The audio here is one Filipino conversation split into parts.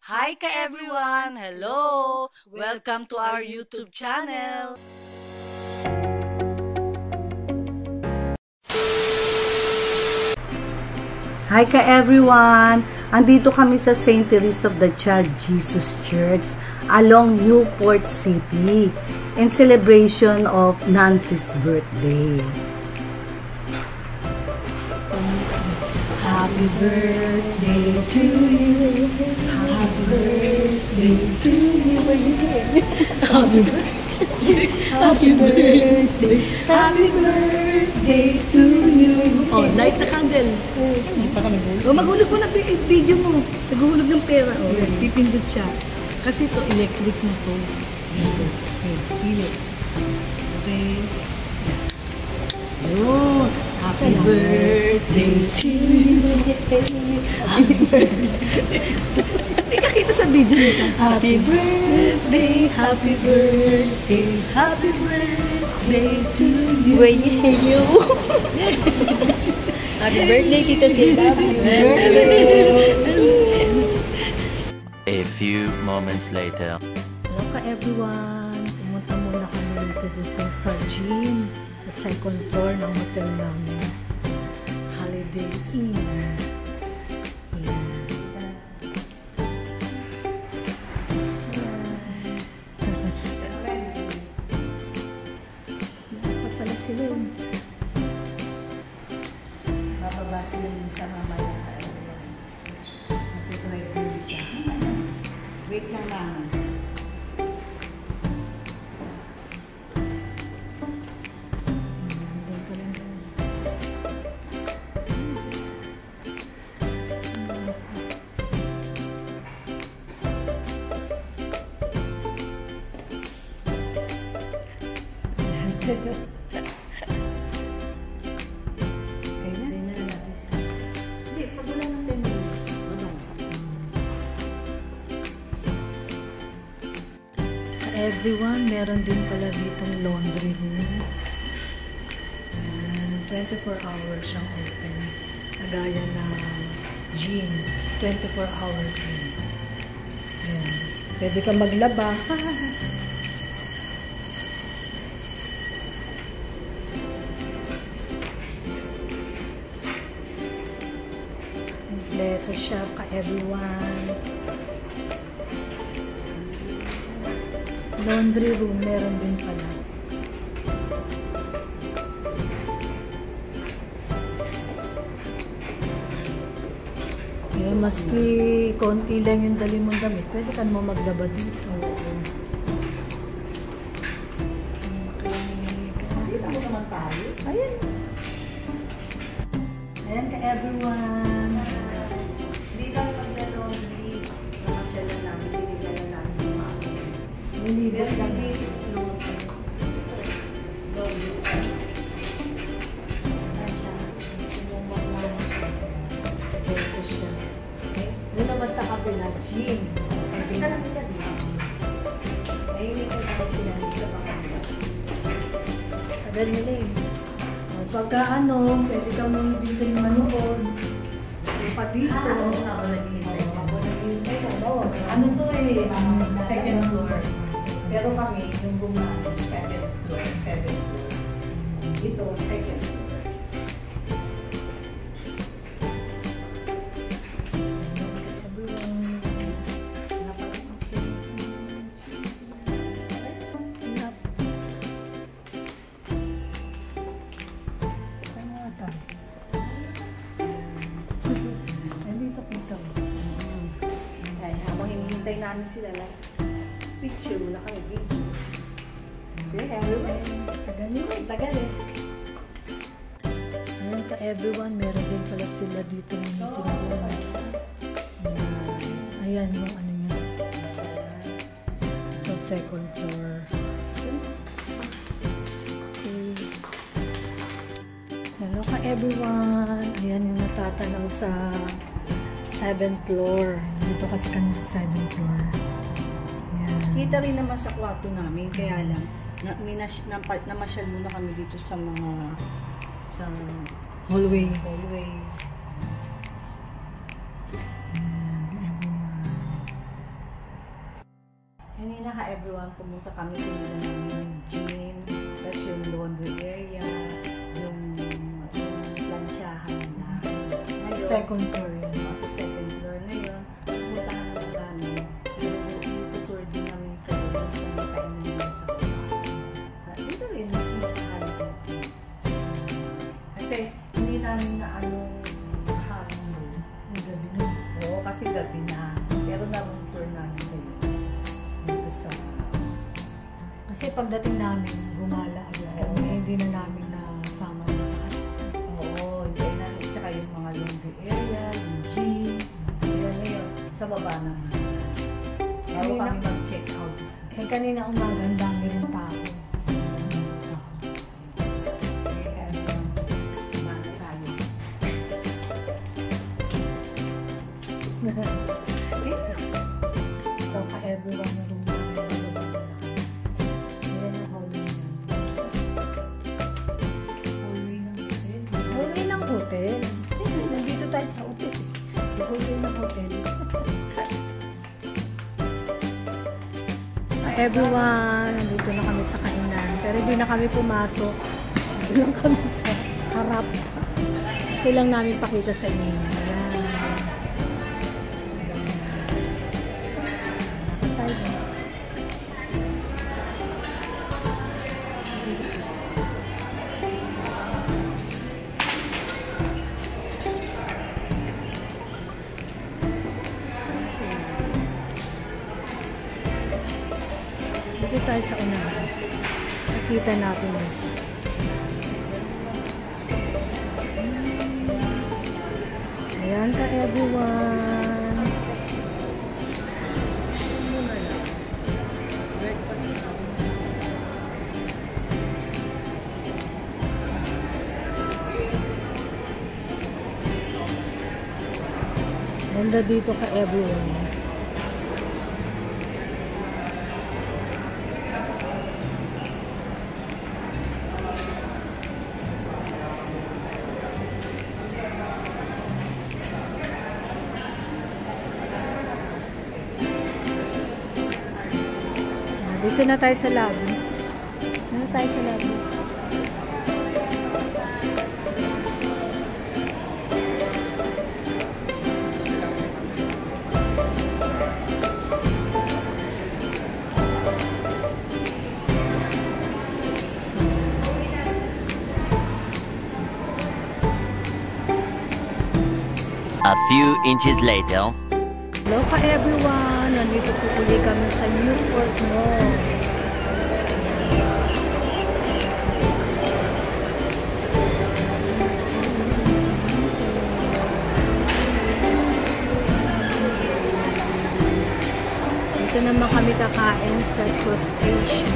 Hi ka everyone! Hello! Welcome to our YouTube channel! Hi ka everyone! Andito kami sa St. Teresa of the Child Jesus Church along Newport City in celebration of Nancy's birthday. Happy birthday to you. Happy birthday to you. Happy birthday. Happy birthday. Happy birthday to you. Oh, light the candle. Oh, maghulog mo na video mo. Naghulog ng pera. Oh, pipindot siya. Kasi ito electric na to. Okay, pili. Okay. Oh, happy birthday to you. Happy birthday. Hindi ka kita sa video nito. Happy birthday, happy birthday, happy birthday to you. You. Happy birthday, Tita Sila. Happy birthday. A few moments later. Hello ka everyone. Pumunta muna kami dito sa gym. Sa second floor ng hotel namin. Holiday Inn. Dapat pala sila yun. Bababa sila yun sa mamaya. Matitry din siya. Wait lang naman. Everyone, meron din pala ditong laundry room. 24 hours siyang open. Nagaya ng gym. 24 hours din. Ayan. Pwede kang maglaba. Kompleto shop ka everyone. Laundry room, meron din pala. Eh, maski konti lang yung dali mong damit, pwede ka naman maglaba dito. Dito mo naman tayo. Ayan. Ayan ka everyone. Hindi kami magla-laundry. Nakasyal na namin, binigyan na namin yung mga nilibos lang dito. Doon naman sa kabila, gym. Pagkita lang nila dito. Ayun ito naman sila dito sa kabila. Tagal nila eh. Pagka ano, pwede ka mong dito yung manood. Pa dito. Ako naghihintay. Ano to eh? Second floor. Pero kami, yung gumana, second floor. Ito, second floor. Hinihintay namin sila lang. Picture muna kami, video. Kasi everyone, tagal eh. Ayan ka everyone, meron din pala sila dito ng meeting room. Ayan yung ano niya. Sa second floor. Okay. Hello ka everyone. Ayan yung natatanaw sa 7th floor. Dito kasi kami sa 7th floor. Ayan. Kita rin naman sa kwarto namin. Kaya lang, namasyal muna kami dito sa mga hallway. Ayan, everyone. Kanina ka everyone, pumunta kami pinila namin yung gym, tapos yung laundry area, yung planchahan na. Ngayon, Second floor yun. Sa second floor ngayon, pupunta naman namin. Tutur din namin kayo sa may kainan nila sa baba. Dito rin, mismo sa halitan. Kasi hindi namin na anong hapon doon. Ang gabi na. Oo, kasi gabi na. Pero naroon tour namin kayo. Dito sa... Kasi pagdating namin, gumala agad kami. Hindi na namin nasama na sa kanila. Oo, hindi namin. Tsaka yung mga laundry area, yung gym. Kaya ngayon, sa baba naman. Bago Kanina- kami mag-check out. Eh kanina umaga, ang dami rin tao. Kaya, kumain tayo. So, ka-everyone na room namin. Ayan yung hallway na. Hallway ng hotel. Hallway ng hotel. Kasi nandito tayo sa hotel. Yung hallway ng hotel. Everyone, nandito na kami sa kainan. Pero hindi na kami pumasok. Nandito lang kami sa harap. Gusto lang namin pakita sa inyo. Ayan. Nakatay ba? Dito tayo sa unahan. Nakita natin yun. Ayan ka everyone. Ganda dito ka everyone. Dito na tayo sa lobby. Dito na tayo sa lobby. A few inches later. Hello ka everyone! Nandito po uli kami sa Newport Mall. Dito naman kami kakain sa crustacean.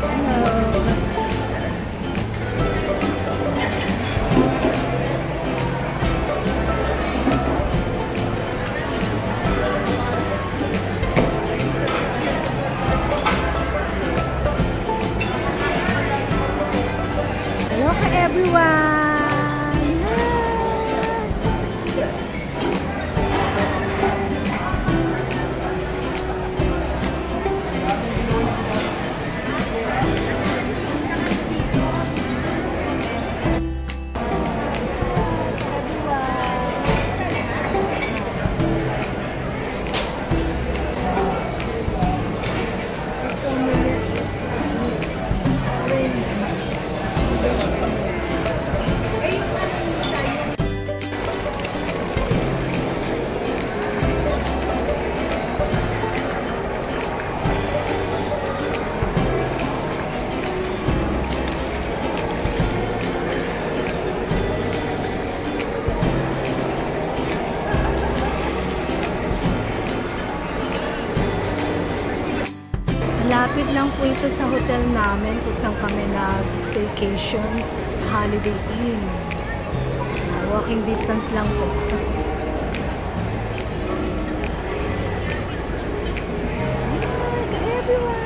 Hello! Hello ka everyone! Malapit lang po ito sa hotel namin kung saan kami nag-staycation sa Holiday Inn. Walking distance lang po. Everyone!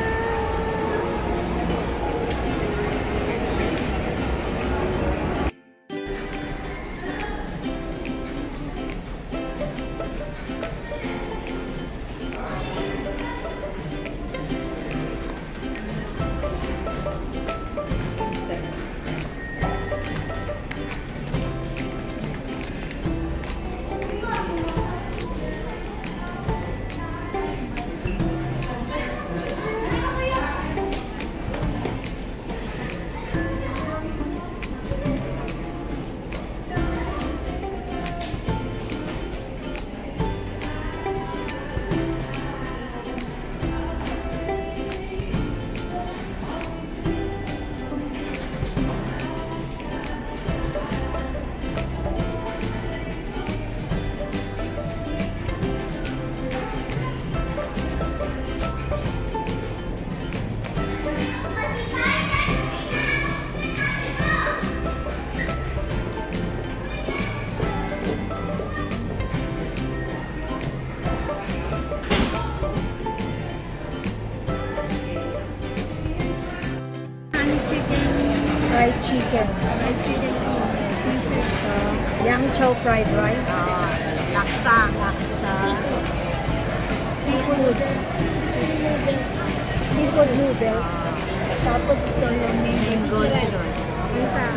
chicken. Yang chow fried rice. Laksa. Laksa. Seafood. Seafood noodles. Tapos ito yung main gold. Isa.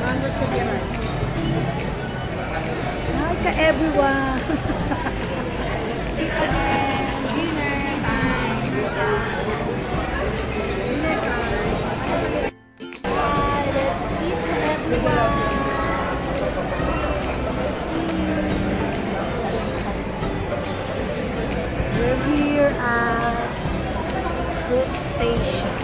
Mango sticky rice. Hi ka everyone! Let's eat again. Dinner time. Dinner time. Hi, let's eat everyone! We're here at cruise station.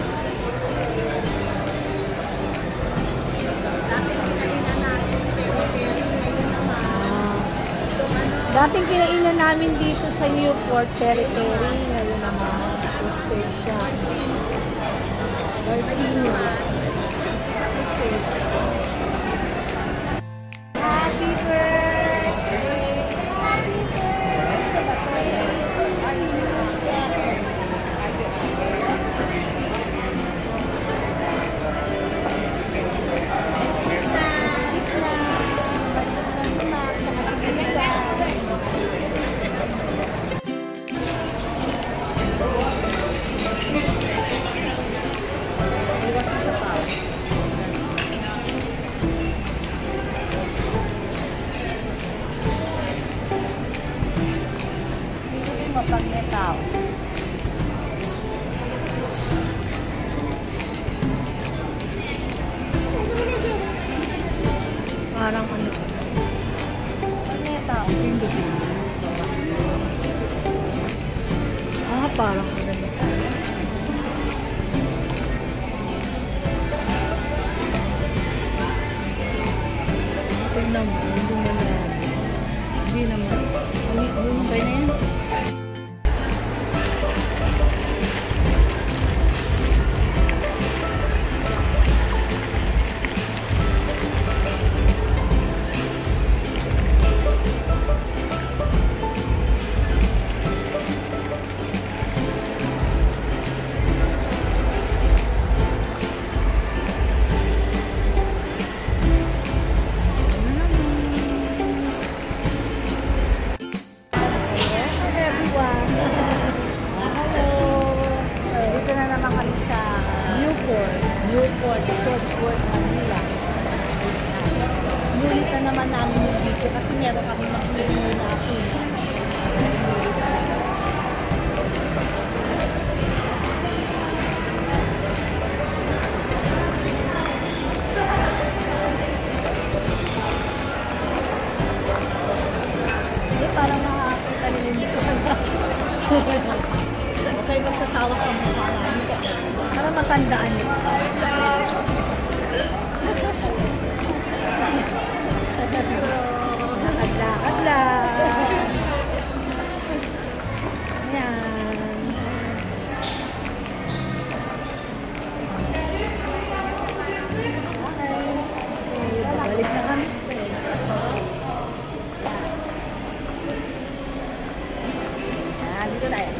Dating kinainan namin dito sa Newport, Peri-Peri. Ngayon naman sa cruise station. Garcino. Happy birthday! Happy Mapagnetaw. Parang ano. Magnetaw. Parang ano. Tignan mo, hindi mo na. Hindi naman. Okay na yan. Newport, Swordsburg, Manila. Nulit na naman namin yung video kasi meron kami makinig na ako. Parang nakakita rin dito. Huwag kayo magsasawa sa mukha namin. Para matandaan nyo. Lakad-lakad lang. Yan. Okay. Balik na kami. Dito tayo.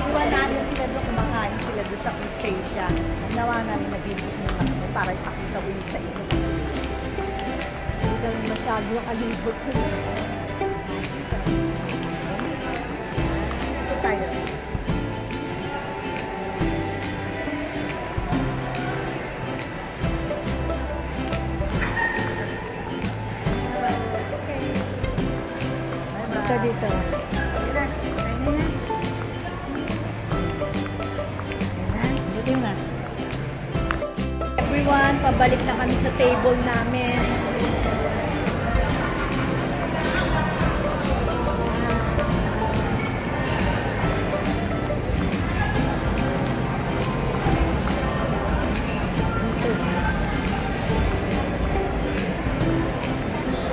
Iwan namin sila doon, kumakain sila doon sa cruise station. Ang nawa namin nabibig mo kami para ipakita ko yun sa inyo. Hindi kami masyado nakalibot. Ito tayo. Ito dito. Everyone, pabalik na kami sa table namin.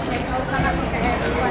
Check out na kami ka everyone.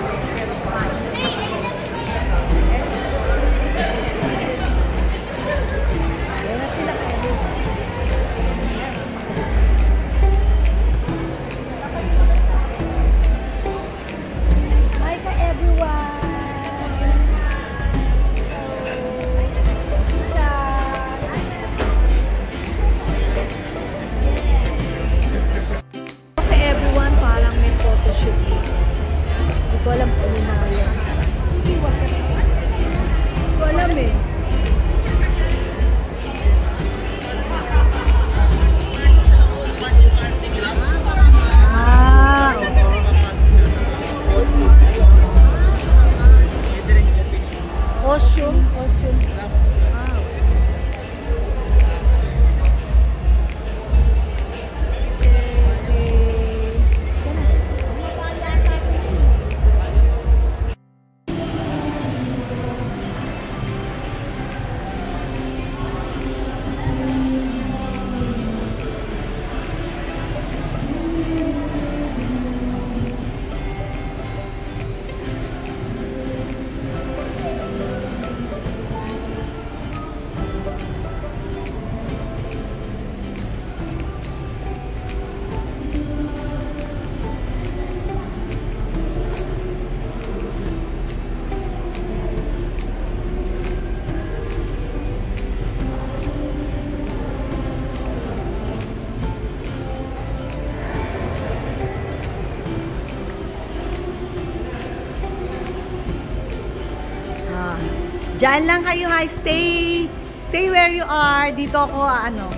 Diyan lang kayo, ha? Stay where you are. Dito ako, ano.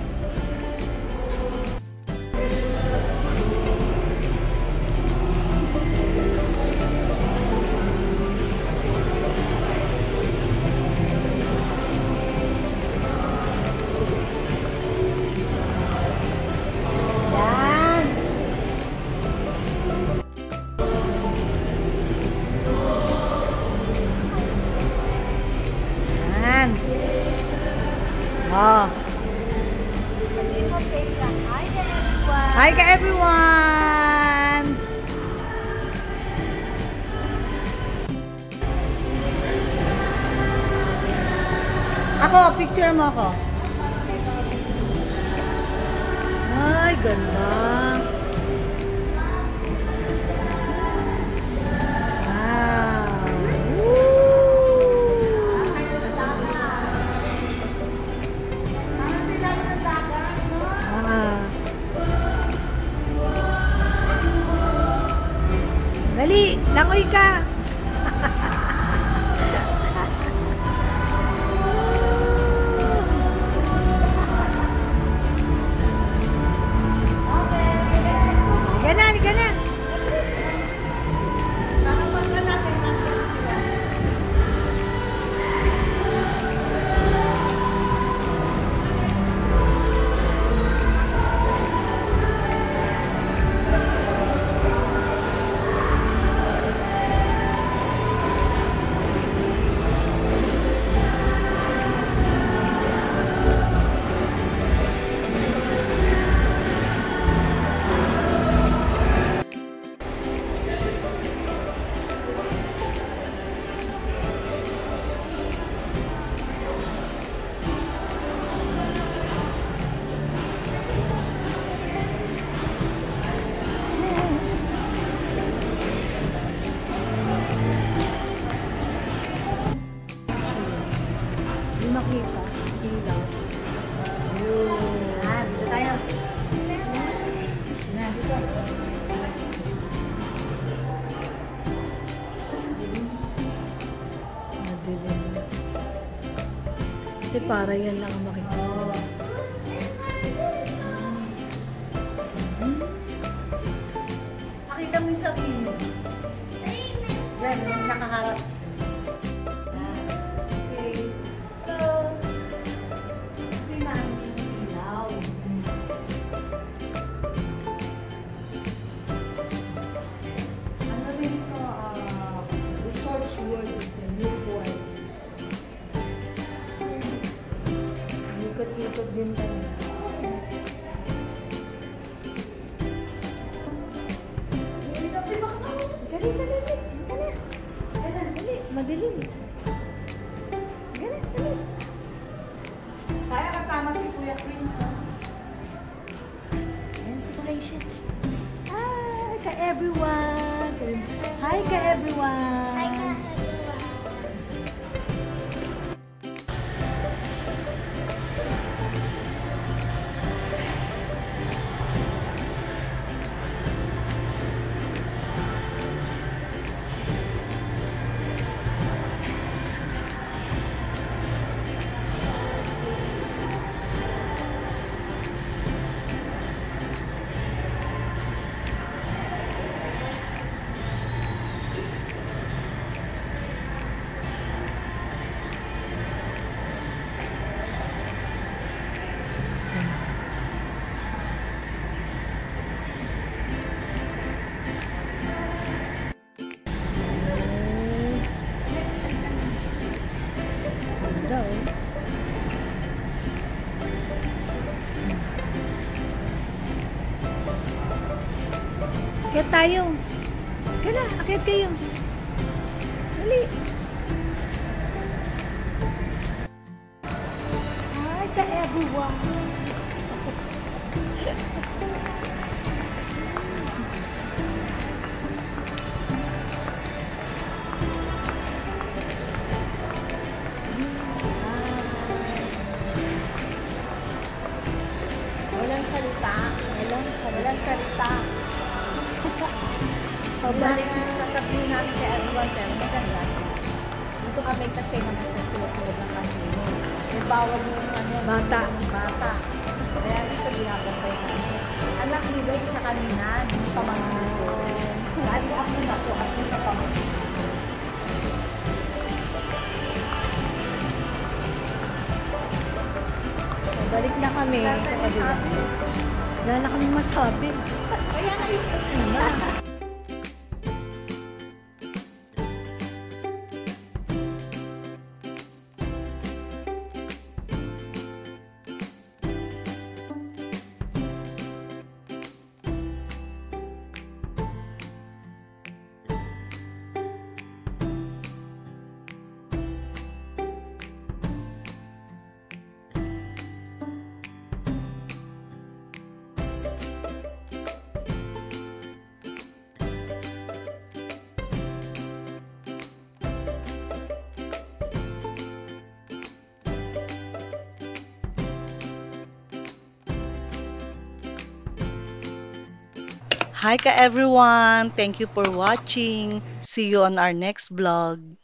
Yan. Yan. Oh. Hi ka everyone! Ako, picture mo ako. Ay, ganda. Wow. Ah. Dali, langoy ka. Liga na. Nakapagka natin sila. Hindi makita. Ilaw. Yun. Dito tayo. Na, dito. Madilim. Kasi para yan lang ang makita. Makita mo yung sarili mo. Yan, nakaharap sa ikot-ikot din tayo. Dali. Madilim. Dali. Saya kasama si Kuya Prince. Ayan si Kuya Isha. Hi ka everyone. Hi ka everyone. Akyat tayo. Kala, akyat kayo. Dali. Hi ka everyone. Walang salita. Walang salita. Pabalik, sasabihin namin kay everyone, pero maganda. Dito ka may kasi naman siya sila ng kasino. May bawal yung ano, Bata. bata. Kaya dito ginagantay ko. Anak ni Bek, tsaka ni Nan, yung pamangkin ko. Lagi ako na po, ako sa pamangkin. Balik na kami. Wala na kami masabi. Kaya kayo naman. Hi ka everyone! Thank you for watching. See you on our next vlog.